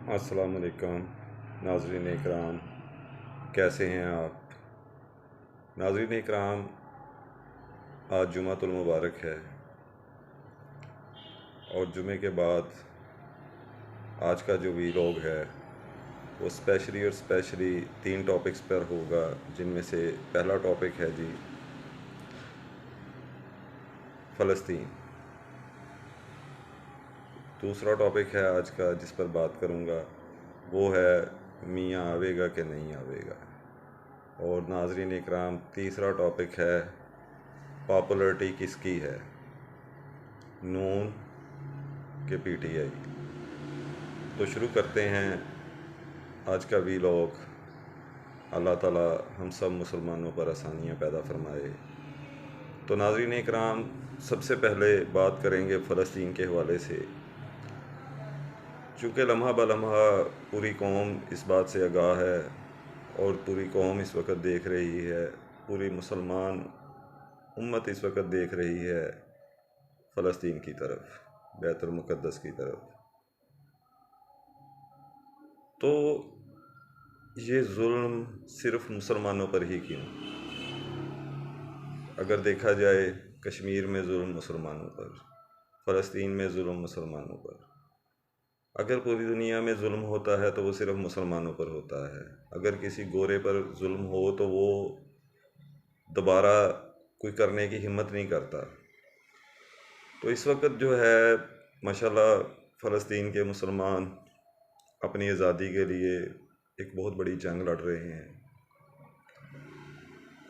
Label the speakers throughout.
Speaker 1: अस्सलाम वालेकुम नाज़रीन इकराम, कैसे हैं आप? नाज़रीन इकराम, आज जुमातुल मुबारक है और जुमे के बाद आज का जो वीलॉग है वो स्पेशली 3 टॉपिक्स पर होगा, जिनमें से पहला टॉपिक है जी फ़लस्तीन। दूसरा टॉपिक है आज का जिस पर बात करूँगा वो है मियाँ आवेगा कि नहीं आवेगा। और नाज़रीन इकराम, तीसरा टॉपिक है पॉपुलरिटी किसकी है, नून के पीटीआई। तो शुरू करते हैं आज का वीलॉग। अल्लाह ताला हम सब मुसलमानों पर आसानियाँ पैदा फरमाए। तो नाज़रीन इकराम, सबसे पहले बात करेंगे फ़लस्तीन के हवाले से। चूँकि लम्हा ब लम्हा पूरी कौम इस बात से आगाह है और पूरी कौम इस वक्त देख रही है, पूरी मुसलमान उम्मत इस वक्त देख रही है फ़लस्तीन की तरफ, बैतुल मुक़द्दस की तरफ। तो ये जुल्म सिर्फ मुसलमानों पर ही क्यों? अगर देखा जाए, कश्मीर में जुल्म मुसलमानों पर, फ़लस्तीन में जुल्म मुसलमानों पर। अगर पूरी दुनिया में जुल्म होता है तो वो सिर्फ मुसलमानों पर होता है। अगर किसी गोरे पर जुल्म हो तो वो दोबारा कोई करने की हिम्मत नहीं करता। तो इस वक्त जो है माशाल्लाह फ़लस्तीन के मुसलमान अपनी आज़ादी के लिए एक बहुत बड़ी जंग लड़ रहे हैं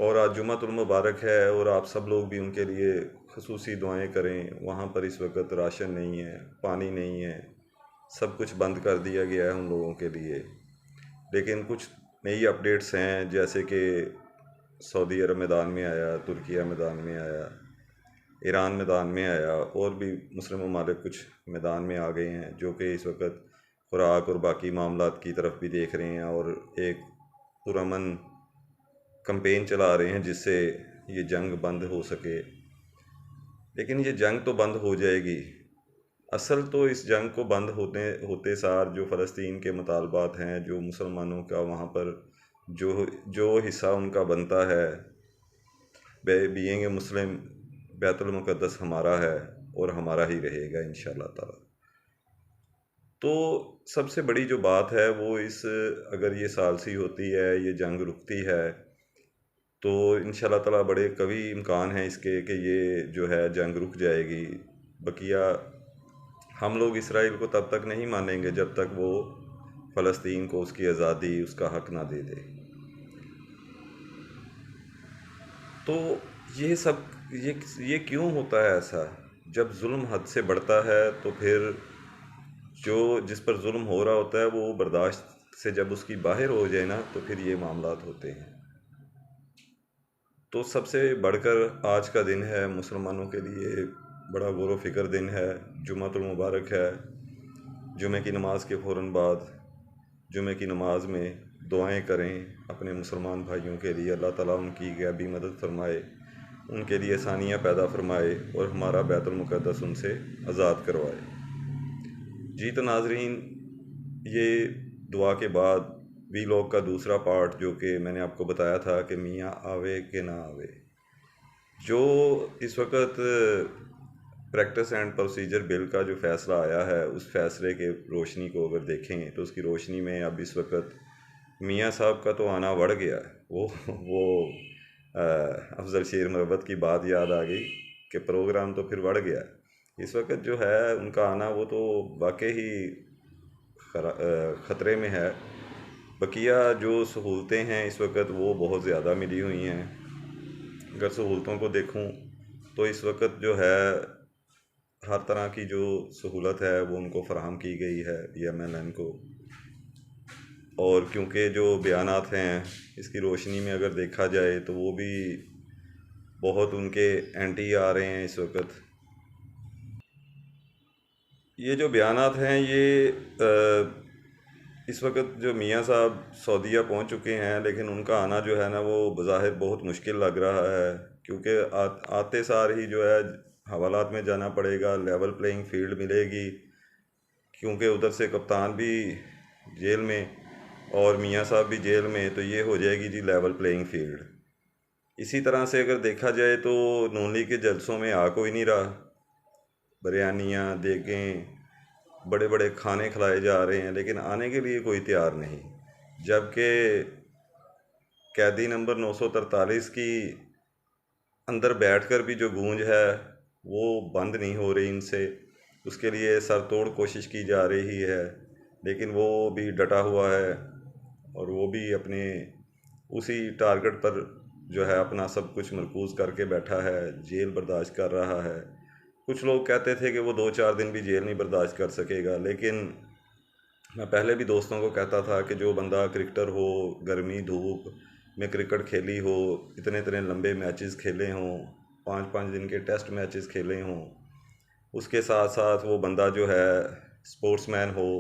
Speaker 1: और आज जुमातुल मुबारक है और आप सब लोग भी उनके लिए ख़ुसूसी दुआएं करें। वहाँ पर इस वक्त राशन नहीं है, पानी नहीं है, सब कुछ बंद कर दिया गया है उन लोगों के लिए। लेकिन कुछ नई अपडेट्स हैं, जैसे कि सऊदी अरब मैदान में आया, तुर्किया मैदान में आया, ईरान मैदान में आया, और भी मुस्लिम ममालिक कुछ मैदान में आ गए हैं, जो कि इस वक्त खुराक और बाकी मामलात की तरफ भी देख रहे हैं और एक पुरअमन कैंपेन चला रहे हैं जिससे ये जंग बंद हो सके। लेकिन ये जंग तो बंद हो जाएगी। असल तो इस जंग को बंद होते होते सार जो फ़लस्तीन के मुतालबात हैं, जो मुसलमानों का वहाँ पर जो जो हिस्सा उनका बनता है, बीइंग ए मुस्लिम, बैतुल मुक़द्दस हमारा है और हमारा ही रहेगा इंशाअल्लाह ताला। तो सबसे बड़ी जो बात है वो अगर ये सालसी होती है, ये जंग रुकती है, तो इंशाअल्लाह ताला बड़े कवी इम्कान हैं इसके कि ये जो है जंग रुक जाएगी। बकिया हम लोग इसराइल को तब तक नहीं मानेंगे जब तक वो फ़लस्तीन को उसकी आज़ादी, उसका हक ना दे दे। तो ये सब ये क्यों होता है ऐसा? जब जुल्म हद से बढ़ता है तो फिर जो जिस पर जुल्म हो रहा होता है वो बर्दाश्त से जब उसकी बाहर हो जाए ना, तो फिर ये मामलात होते हैं। तो सबसे बढ़कर आज का दिन है मुसलमानों के लिए बड़ा गौर व फिक्र दिन है, जुमातुल मुबारक है। जुमे की नमाज़ के फ़ौरन बाद जुमे की नमाज़ में दुआएं करें अपने मुसलमान भाइयों के लिए। अल्लाह ताला उनकी गैबी मदद फरमाए, उनके लिए आसानियाँ पैदा फरमाए और हमारा बैतुल मुक़द्दस उनसे आज़ाद करवाए। जी तो नाज़रीन, ये दुआ के बाद वीलॉग का दूसरा पार्ट, जो कि मैंने आपको बताया था कि मियाँ आवे कि ना आवे, जो इस वक्त प्रैक्टिस एंड प्रोसीजर बिल का जो फ़ैसला आया है, उस फ़ैसले के रोशनी को अगर देखें तो उसकी रोशनी में अब इस वक्त मियाँ साहब का तो आना बढ़ गया है। वो अफजल शेर मुरब्बत की बात याद आ गई कि प्रोग्राम तो फिर बढ़ गया। इस वक्त जो है उनका आना वो तो वाकई ही ख़तरे में है। बकिया जो सहूलतें हैं इस वक्त वो बहुत ज़्यादा मिली हुई हैं। अगर सहूलतों को देखूं तो इस वक्त जो है हर तरह की जो सहूलत है वो उनको फ़राहम की गई है YMLN को। और क्योंकि जो बयानात हैं इसकी रोशनी में अगर देखा जाए तो वो भी बहुत उनके एंटी आ रहे हैं इस वक्त। ये जो बयानात हैं ये इस वक्त जो मियाँ साहब सऊदीया पहुंच चुके हैं, लेकिन उनका आना जो है ना वो बज़ाहिर बहुत मुश्किल लग रहा है, क्योंकि आते सार ही जो है हवालात में जाना पड़ेगा, लेवल प्लेइंग फील्ड मिलेगी, क्योंकि उधर से कप्तान भी जेल में और मियाँ साहब भी जेल में, तो ये हो जाएगी जी लेवल प्लेइंग फील्ड। इसी तरह से अगर देखा जाए तो नून लीग के जलसों में आ कोई नहीं रहा। बिरयानियाँ, देगें, बड़े बड़े खाने खिलाए जा रहे हैं, लेकिन आने के लिए कोई तैयार नहीं। जबकि कैदी नंबर 943 की अंदर बैठकर भी जो गूंज है वो बंद नहीं हो रही इनसे। उसके लिए सर तोड़ कोशिश की जा रही है, लेकिन वो भी डटा हुआ है और वो भी अपने उसी टारगेट पर जो है अपना सब कुछ मरकूज़ करके बैठा है, जेल बर्दाश्त कर रहा है। कुछ लोग कहते थे कि वो 2-4 दिन भी जेल नहीं बर्दाश्त कर सकेगा, लेकिन मैं पहले भी दोस्तों को कहता था कि जो बंदा क्रिकेटर हो, गर्मी धूप में क्रिकेट खेली हो, इतने इतने लंबे मैचेस खेले हों, 5-5 दिन के टेस्ट मैचेस खेले हों, उसके साथ साथ वो बंदा जो है स्पोर्ट्समैन हो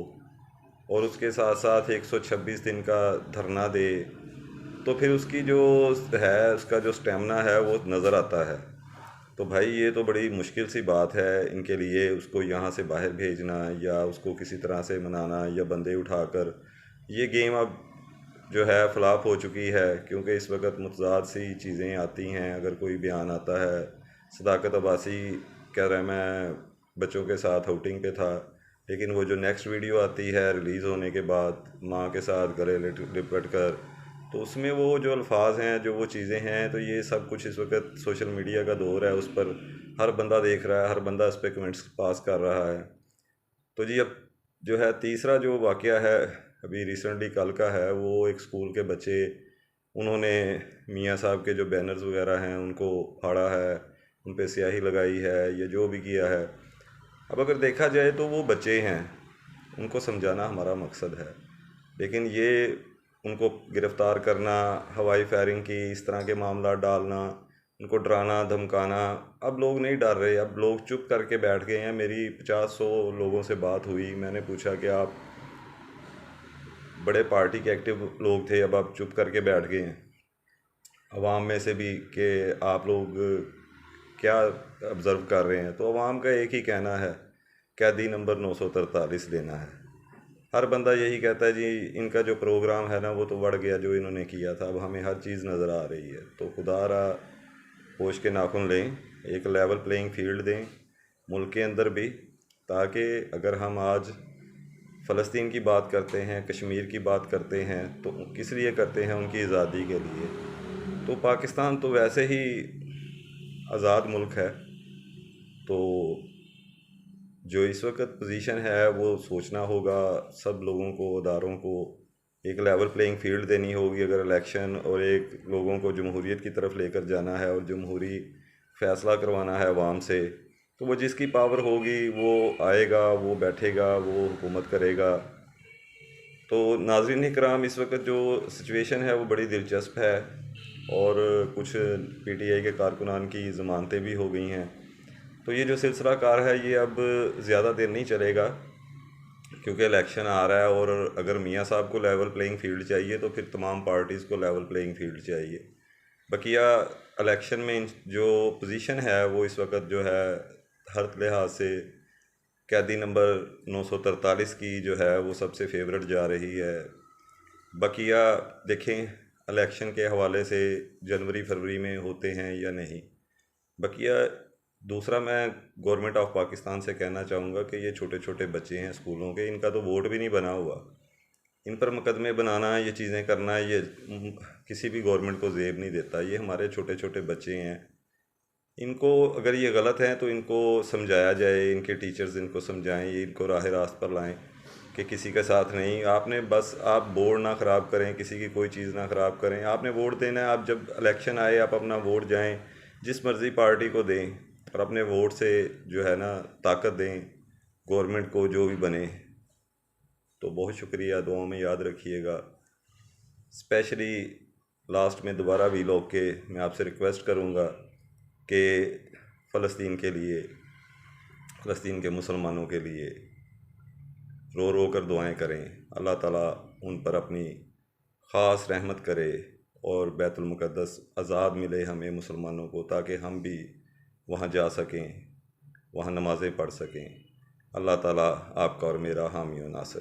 Speaker 1: और उसके साथ साथ 126 दिन का धरना दे, तो फिर उसकी जो है उसका जो स्टेमिना है वो नज़र आता है। तो भाई ये तो बड़ी मुश्किल सी बात है इनके लिए, उसको यहाँ से बाहर भेजना या उसको किसी तरह से मनाना या बंदे उठाकर। ये गेम अब जो है फ्लॉप हो चुकी है, क्योंकि इस वक्त मुतज़ाद सी चीज़ें आती हैं। अगर कोई बयान आता है, सदाकत अब्बासी कह रहा है मैं बच्चों के साथ आउटिंग पे था, लेकिन वो जो नेक्स्ट वीडियो आती है रिलीज़ होने के बाद माँ के साथ गले लिपट कर, तो उसमें वो जो अल्फाज हैं, जो वो चीज़ें हैं, तो ये सब कुछ इस वक्त सोशल मीडिया का दौर है, उस पर हर बंदा देख रहा है, हर बंदा उस पर कमेंट्स पास कर रहा है। तो जी अब जो है तीसरा जो वाक़या है अभी रिसेंटली कल का है, वो एक स्कूल के बच्चे, उन्होंने मियाँ साहब के जो बैनर्स वगैरह हैं उनको फाड़ा है, उन पे स्याही लगाई है या जो भी किया है। अब अगर देखा जाए तो वो बच्चे हैं, उनको समझाना हमारा मकसद है, लेकिन ये उनको गिरफ़्तार करना, हवाई फायरिंग की, इस तरह के मामला डालना, उनको डराना धमकाना, अब लोग नहीं डर रहे, अब लोग चुप करके बैठ गए हैं। मेरी 50-100 लोगों से बात हुई, मैंने पूछा कि आप बड़े पार्टी के एक्टिव लोग थे, अब आप चुप करके बैठ गए हैं अवाम में से भी, कि आप लोग क्या ऑब्ज़र्व कर रहे हैं। तो अवाम का एक ही कहना है, कैदी नंबर 943 देना है। हर बंदा यही कहता है जी इनका जो प्रोग्राम है ना वो तो बढ़ गया जो इन्होंने किया था, अब हमें हर चीज़ नज़र आ रही है। तो खुदारा होश के नाखुन लें, एक लेवल प्लेइंग फील्ड दें मुल्क के अंदर भी, ताकि अगर हम आज फ़लस्तीन की बात करते हैं, कश्मीर की बात करते हैं, तो किस लिए करते हैं? उनकी आज़ादी के लिए। तो पाकिस्तान तो वैसे ही आज़ाद मुल्क है, तो जो इस वक्त पोजीशन है वो सोचना होगा सब लोगों को, अदारों को, एक लेवल प्लेइंग फील्ड देनी होगी अगर इलेक्शन और एक लोगों को जमहूरियत की तरफ लेकर जाना है और जमहूरी फ़ैसला करवाना है अवाम से। तो वो जिसकी पावर होगी वो आएगा, वो बैठेगा, वो हुकूमत करेगा। तो नाज़रीन इकराम, इस वक्त जो सिचुएशन है वो बड़ी दिलचस्प है और कुछ पीटीआई के कारकुनान की ज़मानतें भी हो गई हैं। तो ये जो सिलसिला कार है ये अब ज़्यादा देर नहीं चलेगा, क्योंकि इलेक्शन आ रहा है और अगर मियाँ साहब को लेवल प्लेइंग फील्ड चाहिए तो फिर तमाम पार्टीज़ को लेवल प्लेइंग फील्ड चाहिए। बकिया इलेक्शन में जो पोजीशन है वो इस वक्त जो है हर लिहाज से कैदी नंबर 943 की जो है वो सबसे फेवरेट जा रही है। बकिया देखें इलेक्शन के हवाले से जनवरी फरवरी में होते हैं या नहीं। बकिया दूसरा मैं गवर्नमेंट ऑफ पाकिस्तान से कहना चाहूँगा कि ये छोटे छोटे बच्चे हैं स्कूलों के, इनका तो वोट भी नहीं बना हुआ, इन पर मुकदमे बनाना, ये चीज़ें करना, ये किसी भी गवर्नमेंट को ज़ेब नहीं देता। ये हमारे छोटे छोटे बच्चे हैं, इनको अगर ये गलत हैं तो इनको समझाया जाए, इनके टीचर्स इनको समझाएं, ये इनको राह रास्त पर लाएं कि किसी के साथ नहीं। आपने बस आप बोर्ड ना ख़राब करें, किसी की कोई चीज़ ना ख़राब करें। आपने वोट देना है, आप जब इलेक्शन आए आप अपना वोट जाएं जिस मर्ज़ी पार्टी को दें और अपने वोट से जो है ना ताकत दें गवर्नमेंट को जो भी बने। तो बहुत शुक्रिया, दुआओं में याद रखिएगा। स्पेशली लास्ट में दोबारा वीलॉग के मैं आपसे रिक्वेस्ट करूँगा कि फ़लस्तीन के लिए, फ़लस्तीन के मुसलमानों के लिए रो रो कर दुआएं करें। अल्लाह ताला उन पर अपनी ख़ास रहमत करे और बैतुल मुक़द्दस आज़ाद मिले हमें मुसलमानों को, ताकि हम भी वहाँ जा सकें, वहाँ नमाज़ें पढ़ सकें। अल्लाह ताला आपका और मेरा हामी व नासिर।